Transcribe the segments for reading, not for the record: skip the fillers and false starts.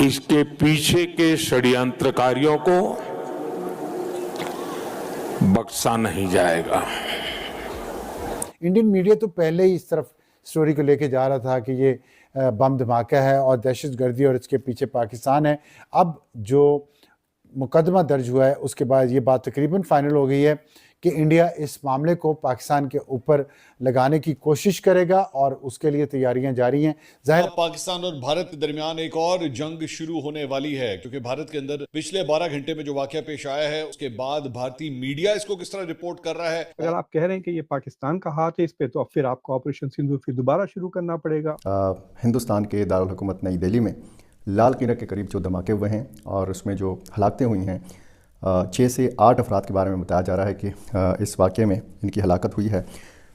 इसके पीछे के षड्यंत्रकारियों को बख्शा नहीं जाएगा। इंडियन मीडिया तो पहले ही इस तरफ स्टोरी को लेके जा रहा था कि ये बम धमाका है और दहशतगर्दी और इसके पीछे पाकिस्तान है। अब जो मुकदमा दर्ज हुआ है उसके बाद ये बात तकरीबन फाइनल हो गई है कि इंडिया इस मामले को पाकिस्तान के ऊपर लगाने की कोशिश करेगा और उसके लिए तैयारियां जारी हैं। जाहिर पाकिस्तान और भारत के दरमियान एक और जंग शुरू होने वाली है, क्योंकि भारत के अंदर पिछले 12 घंटे में जो वाकया पेश आया है उसके बाद भारतीय मीडिया इसको किस तरह रिपोर्ट कर रहा है। अगर आप कह रहे हैं कि ये पाकिस्तान का हाथ है इस पे, तो फिर आपको ऑपरेशन सिंदूर फिर दोबारा शुरू करना पड़ेगा। हिंदुस्तान के दारुल हुकूमत नई दिल्ली में लाल किला के करीब जो धमाके हुए हैं और उसमें जो हलाकतें हुई हैं, 6 से 8 अफराद के बारे में बताया जा रहा है कि इस वाक़े में इनकी हलाकत हुई है।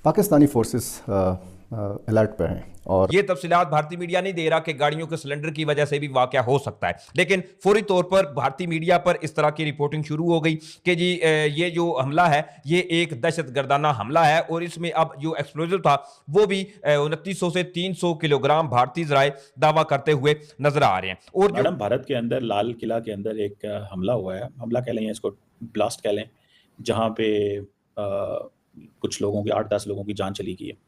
पाकिस्तानी फोर्सेस अलर्ट पर हैं और ये तफसीलात भारतीय मीडिया नहीं दे रहा कि गाड़ियों के सिलेंडर की वजह से भी वाकया हो सकता है, लेकिन फौरी तौर पर भारतीय मीडिया पर इस तरह की रिपोर्टिंग शुरू हो गई कि जी ये जो हमला है ये एक दहशतगर्दाना हमला है और इसमें अब जो एक्सप्लोजिव था वो भी 2900 से 300 किलोग्राम भारतीय जराए दावा करते हुए नजर आ रहे हैं। और मैडम, भारत के अंदर लाल किला के अंदर एक हमला हुआ है, हमला कह लें या इसको ब्लास्ट कह लें, जहाँ पे कुछ लोगों की 8-10 लोगों की जान चली गई है।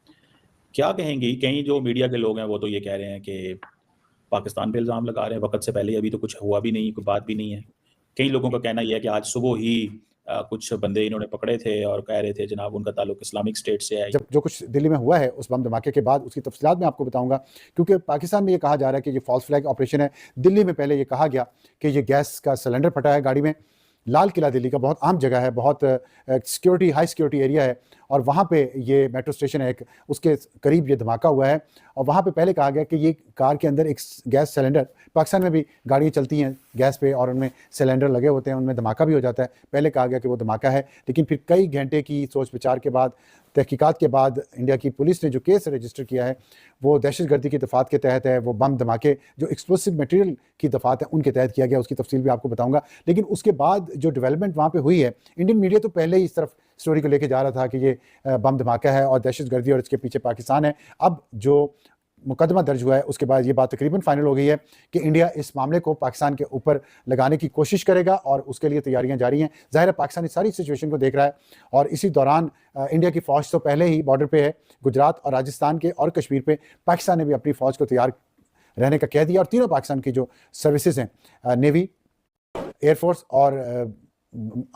क्या कहेंगी? कई जो मीडिया के लोग हैं वो तो ये कह रहे हैं कि पाकिस्तान पे इल्ज़ाम लगा रहे हैं, वक्त से पहले अभी तो कुछ हुआ भी नहीं, कोई बात भी नहीं है। कई लोगों का कहना यह है कि आज सुबह ही कुछ बंदे इन्होंने पकड़े थे और कह रहे थे जनाब उनका ताल्लुक इस्लामिक स्टेट से है। जब जो कुछ दिल्ली में हुआ है उस बम धमाके के बाद उसकी तफसीलात मैं आपको बताऊंगा, क्योंकि पाकिस्तान में ये कहा जा रहा है कि ये फॉल्स फ्लैग ऑपरेशन है। दिल्ली में पहले ये कहा गया कि ये गैस का सिलेंडर फटा है गाड़ी में। लाल किला दिल्ली का बहुत आम जगह है, बहुत सिक्योरिटी हाई सिक्योरिटी एरिया है और वहाँ पे ये मेट्रो स्टेशन है एक, उसके करीब ये धमाका हुआ है। और वहाँ पे पहले कहा गया कि ये कार के अंदर एक गैस सिलेंडर, पाकिस्तान में भी गाड़ियाँ चलती हैं गैस पे और उनमें सिलेंडर लगे होते हैं, उनमें धमाका भी हो जाता है। पहले कहा गया कि वो धमाका है, लेकिन फिर कई घंटे की सोच विचार के बाद, तहकीकात के बाद इंडिया की पुलिस ने जो केस रजिस्टर किया है वो दहशतगर्दी की दफ़ात के तहत है। वो बम धमाके जो एक्सप्लोसिव मटेरियल की दफ़ात है उनके तहत किया गया, उसकी तफसील भी आपको बताऊंगा। लेकिन उसके बाद जो डेवलपमेंट वहाँ पे हुई है, इंडियन मीडिया तो पहले ही इस तरफ स्टोरी को लेके जा रहा था कि ये बम धमाका है और दहशतगर्दी और इसके पीछे पाकिस्तान है। अब जो मुकदमा दर्ज हुआ है उसके बाद ये बात तकरीबन फाइनल हो गई है कि इंडिया इस मामले को पाकिस्तान के ऊपर लगाने की कोशिश करेगा और उसके लिए तैयारियां जारी हैं। ज़ाहिर है पाकिस्तान इस सारी सिचुएशन को देख रहा है और इसी दौरान इंडिया की फ़ौज तो पहले ही बॉर्डर पे है, गुजरात और राजस्थान के और कश्मीर पे। पाकिस्तान ने भी अपनी फ़ौज को तैयार रहने का कह दिया और तीनों पाकिस्तान की जो सर्विसेज हैं, नेवी, एयरफोर्स और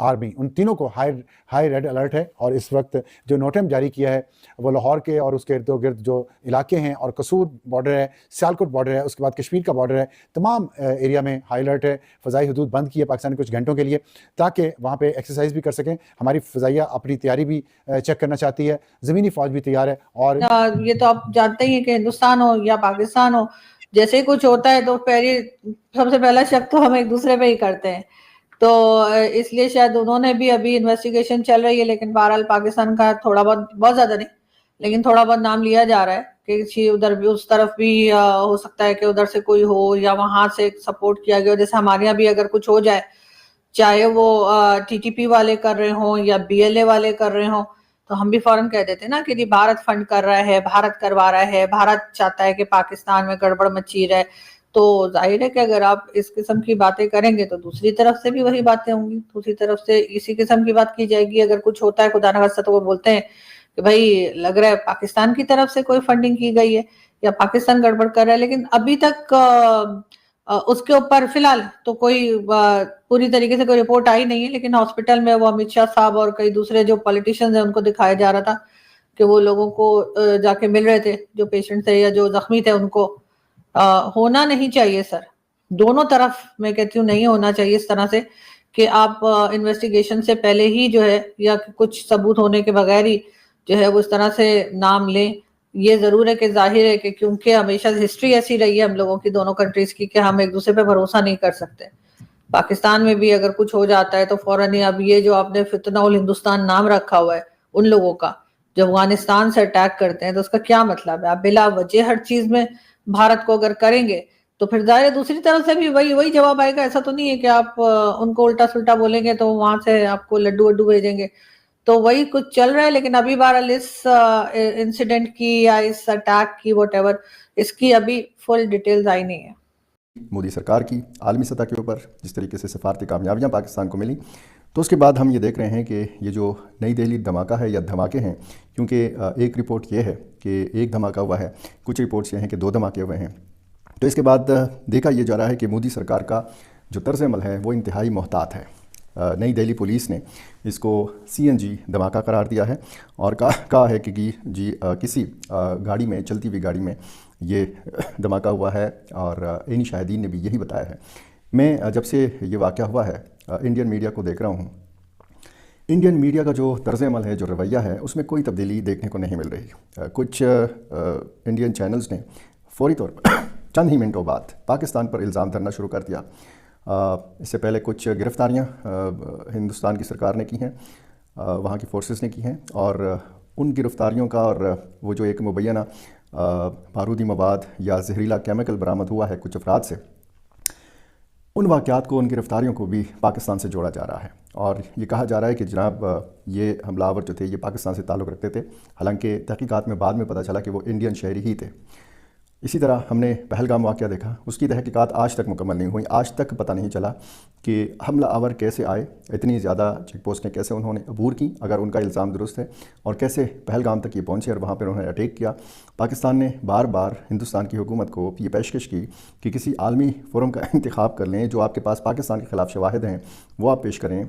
आर्मी, उन तीनों को हाई रेड अलर्ट है। और इस वक्त जो नोटम जारी किया है वो लाहौर के और उसके इर्द गिर्द जो इलाके हैं और कसूर बॉर्डर है, सियालकोट बॉर्डर है, उसके बाद कश्मीर का बॉर्डर है, तमाम एरिया में हाई अलर्ट है। फ़ज़ाई हदूद बंद की है पाकिस्तान ने कुछ घंटों के लिए ताकि वहाँ पे एक्सरसाइज भी कर सकें। हमारी फ़ज़ाइया अपनी तैयारी भी चेक करना चाहती है, ज़मीनी फ़ौज भी तैयार है। और ये तो आप जानते ही हैं कि हिंदुस्तान हो या पाकिस्तान हो, जैसे ही कुछ होता है तो सबसे पहला शक तो हम एक दूसरे पे ही करते हैं। तो इसलिए शायद उन्होंने भी, अभी इन्वेस्टिगेशन चल रही है, लेकिन बहरहाल पाकिस्तान का थोड़ा बहुत ज़्यादा नहीं लेकिन थोड़ा बहुत नाम लिया जा रहा है कि उधर भी, उस तरफ भी हो सकता है कि उधर से कोई हो या वहां से सपोर्ट किया गया हो। जैसे हमारे यहाँ भी अगर कुछ हो जाए, चाहे वो टीटीपी वाले कर रहे हों या बीएलए वाले कर रहे हों, तो हम भी फौरन कह देते ना कि भारत फंड कर रहा है, भारत करवा रहा है, भारत चाहता है कि पाकिस्तान में गड़बड़ मची रहे। तो जाहिर है कि अगर आप इस किस्म की बातें करेंगे तो दूसरी तरफ से भी वही बातें होंगी, दूसरी तरफ से इसी किस्म की बात की जाएगी। अगर कुछ होता है खुदा न खास्ता तो वो बोलते हैं कि भाई लग रहा है पाकिस्तान की तरफ से कोई फंडिंग की गई है या पाकिस्तान गड़बड़ कर रहा है। लेकिन अभी तक उसके ऊपर फिलहाल तो कोई पूरी तरीके से कोई रिपोर्ट आई नहीं है। लेकिन हॉस्पिटल में वो अमित शाह साहब और कई दूसरे जो पॉलिटिशियंस हैं उनको दिखाया जा रहा था कि वो लोगों को जाके मिल रहे थे, जो पेशेंट थे या जो जख्मी थे उनको। होना नहीं चाहिए सर, दोनों तरफ मैं कहती हूँ नहीं होना चाहिए इस तरह से कि आप इन्वेस्टिगेशन से पहले ही जो है या कुछ सबूत होने के बगैर ही जो है वो इस तरह से नाम लें। ये जरूर है कि जाहिर है कि क्योंकि हमेशा हिस्ट्री ऐसी रही है हम लोगों की, दोनों कंट्रीज की, कि हम एक दूसरे पे भरोसा नहीं कर सकते। पाकिस्तान में भी अगर कुछ हो जाता है तो फौरन ही, अब ये जो आपने फितना उल हिंदुस्तान नाम रखा हुआ है उन लोगों का जो अफगानिस्तान से अटैक करते हैं, तो उसका क्या मतलब है? आप बिला वजह हर चीज में भारत को अगर करेंगे तो फिर जाहिर दूसरी तरफ से भी वही जवाब आएगा। ऐसा तो नहीं है कि आप उनको उल्टा सुल्टा बोलेंगे तो वहां से आपको लड्डू वड्डू भेजेंगे। तो वही कुछ चल रहा है। लेकिन अभी बहरहाल इस इंसिडेंट की या इस अटैक की, वॉट एवर, इसकी अभी फुल डिटेल्स आई नहीं है। मोदी सरकार की आलमी सतह के ऊपर जिस तरीके से सफारती कामयाबियाँ पाकिस्तान को मिली, तो उसके बाद हम ये देख रहे हैं कि ये जो नई दिल्ली धमाका है या धमाके हैं, क्योंकि एक रिपोर्ट ये है कि एक धमाका हुआ है, कुछ रिपोर्ट्स ये हैं कि 2 धमाके हुए हैं। तो इसके बाद देखा ये जा रहा है कि मोदी सरकार का जो तर्ज़ अमल है वो इंतहाई मोहतात है। नई दिल्ली पुलिस ने इसको CNG धमाका करार दिया है और कहा है कि किसी गाड़ी में, चलती हुई गाड़ी में ये धमाका हुआ है और इन्हीं शाहिदीन ने भी यही बताया है। मैं जब से ये वाक़या हुआ है इंडियन मीडिया को देख रहा हूँ। इंडियन मीडिया का जो तर्ज़ अमल है, जो रवैया है, उसमें कोई तब्दीली देखने को नहीं मिल रही। कुछ इंडियन चैनल्स ने फौरी तौर पर चंद ही मिनटों बाद पाकिस्तान पर इल्ज़ाम धरना शुरू कर दिया। इससे पहले कुछ गिरफ़्तारियाँ हिंदुस्तान की सरकार ने की हैं, वहाँ की फोर्सेस ने की हैं, और उन गिरफ़्तारियों का और वो जो एक मुबैना बारूदी मवाद या जहरीला केमिकल बरामद हुआ है कुछ अफराद से, उन वाक़यात को, उन गिरफ़्तारियों को भी पाकिस्तान से जोड़ा जा रहा है। और ये कहा जा रहा है कि जनाब ये हमलावर जो थे ये पाकिस्तान से ताल्लुक़ रखते थे, हालांकि तहक़ीक़ात में बाद में पता चला कि वो इंडियन शहरी ही थे। इसी तरह हमने पहलगाम वाक़या देखा, उसकी तहक़ीक़ात आज तक मुकम्मल नहीं हुई। आज तक पता नहीं चला कि हमला आवर कैसे आए, इतनी ज़्यादा चेक पोस्टें कैसे उन्होंने अबूर की, अगर उनका इल्ज़ाम दुरुस्त है, और कैसे पहलगाम तक ये पहुँचे और वहाँ पर उन्होंने अटैक किया। पाकिस्तान ने बार बार हिंदुस्तान की हुकूमत को ये पेशकश की कि किसी आलमी फोरम का इंतखाब कर लें, जो आपके पास पाकिस्तान के ख़िलाफ़ शवाहिद हैं वो आप पेश करें।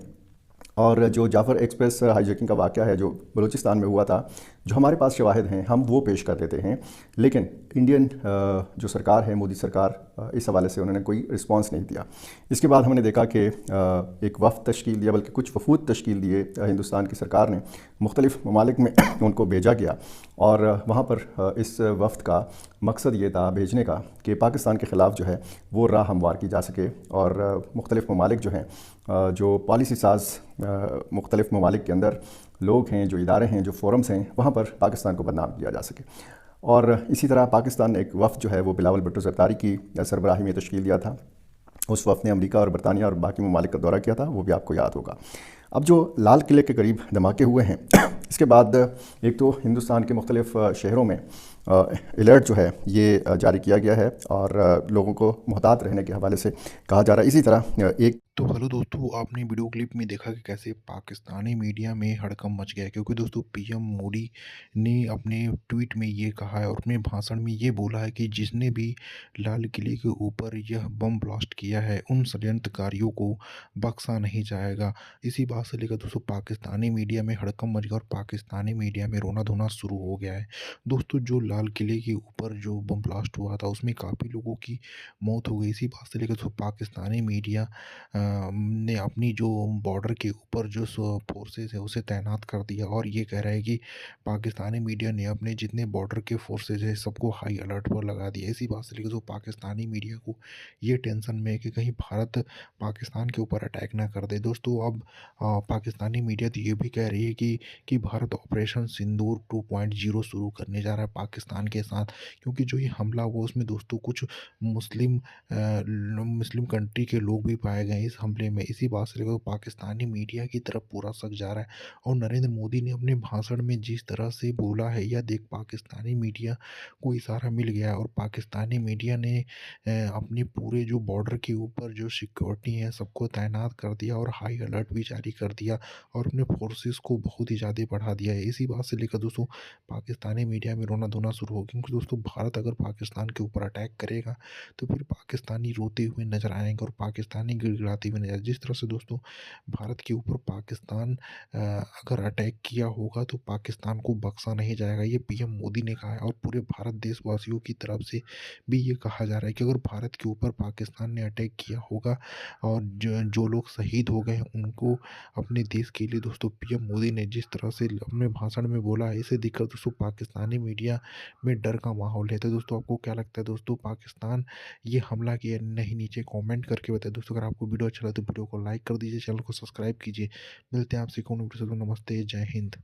और जो जाफ़र एक्सप्रेस हाईजैकिंग का वाक़या है जो बलूचिस्तान में हुआ था, जो हमारे पास शवाहिद हैं हम वो पेश कर देते हैं, लेकिन इंडियन जो सरकार है, मोदी सरकार, इस हवाले से उन्होंने कोई रिस्पांस नहीं दिया। इसके बाद हमने देखा कि एक वफ़द तश्कील दिया, बल्कि कुछ वफूद तश्कील दिए हिंदुस्तान की सरकार ने, मुख्तलिफ़ ममालिक में उनको भेजा गया, और वहाँ पर इस वफ़द का मकसद ये था भेजने का कि पाकिस्तान के ख़िलाफ़ जो है वो राह हमवार की जा सके, और मुख्तलिफ़ ममालिक जो हैं, जो पॉलिसी साज मुख्तलिफ़ ममालिक के अंदर लोग हैं, जो इदारे हैं, जो फोरम्स हैं, वहाँ पर पाकिस्तान को बदनाम किया जा सके। और इसी तरह पाकिस्तान ने एक वफ़द जो है वो बिलावल भुट्टो ज़रदारी की सरबराही में तश्कील दिया था। उस वफ़द ने अमेरिका और बरतानिया और बाकी ममालिक का दौरा किया था, वो भी आपको याद होगा। अब जो लाल किले के करीब धमाके हुए हैं, इसके बाद एक तो हिंदुस्तान के मुख्तलिफ़ शहरों में अलर्ट जो है ये जारी किया गया है और लोगों को मुहतात रहने के हवाले से कहा जा रहा है। इसी तरह एक तो हेलो दोस्तों, आपने वीडियो क्लिप में देखा कि कैसे पाकिस्तानी मीडिया में हड़कंप मच गया है, क्योंकि दोस्तों पीएम मोदी ने अपने ट्वीट में ये कहा है और अपने भाषण में ये बोला है कि जिसने भी लाल किले के ऊपर यह बम ब्लास्ट किया है उन षड्यंत्रकारियों को बख्शा नहीं जाएगा। इसी बात से लेकर दोस्तों पाकिस्तानी मीडिया में हड़कंप मच गया और पाकिस्तानी मीडिया में रोना धोना शुरू हो गया है। दोस्तों जो लाल किले के ऊपर जो बम ब्लास्ट हुआ था उसमें काफ़ी लोगों की मौत हो गई। इसी बात से लेकर दोस्तों पाकिस्तानी मीडिया ने अपनी जो बॉर्डर के ऊपर जो फोर्सेस है उसे तैनात कर दिया, और ये कह रहा है कि पाकिस्तानी मीडिया ने अपने जितने बॉर्डर के फोर्सेस है सबको हाई अलर्ट पर लगा दिया। इसी बात से लेकर जो पाकिस्तानी मीडिया को ये टेंशन में है कि कहीं भारत पाकिस्तान के ऊपर अटैक ना कर दे। दोस्तों अब पाकिस्तानी मीडिया तो ये भी कह रही है कि भारत ऑपरेशन सिंदूर 2.0 शुरू करने जा रहा है पाकिस्तान के साथ, क्योंकि जो ये हमला हुआ उसमें दोस्तों कुछ मुस्लिम कंट्री के लोग भी पाए गए इस हमले में। इसी बात से लेकर पाकिस्तानी मीडिया की तरफ पूरा शक जा रहा है, और नरेंद्र मोदी ने अपने भाषण में जिस तरह से बोला है यह देख पाकिस्तानी मीडिया को इशारा मिल गया है, और पाकिस्तानी मीडिया ने अपने पूरे जो बॉर्डर के ऊपर जो सिक्योरिटी है सबको तैनात कर दिया और हाई अलर्ट भी जारी कर दिया और अपने फोर्सेस को बहुत ही ज़्यादा बढ़ा दिया है। इसी बात से लेकर दोस्तों पाकिस्तानी मीडिया में रोना धोना शुरू हो गया, क्योंकि दोस्तों भारत अगर पाकिस्तान के ऊपर अटैक करेगा तो फिर पाकिस्तानी रोते हुए नजर आएंगे और पाकिस्तानी गिड़गिड़ाते हुए नजर। जिस तरह से दोस्तों भारत के ऊपर पाकिस्तान अगर अटैक किया होगा तो पाकिस्तान को बख्शा नहीं जाएगा, ये पीएम मोदी ने कहा है। और पूरे भारत देशवासियों की तरफ से भी ये कहा जा रहा है कि अगर भारत के ऊपर पाकिस्तान ने अटैक किया होगा और जो लोग शहीद हो गए हैं उनको अपने देश के लिए दोस्तों पीएम मोदी ने जिस तरह से अपने भाषण में बोला है, इसे देखकर दोस्तों पाकिस्तानी मीडिया में डर का माहौल है। तो दोस्तों आपको क्या लगता है दोस्तों, पाकिस्तान ये हमला किया नहीं? नीचे कमेंट करके बताएं दोस्तों। अगर आपको वीडियो अच्छा लगे तो वीडियो को लाइक कर दीजिए, चैनल को सब्सक्राइब कीजिए। मिलते हैं आपसे कौन वीडियो से। नमस्ते, जय हिंद।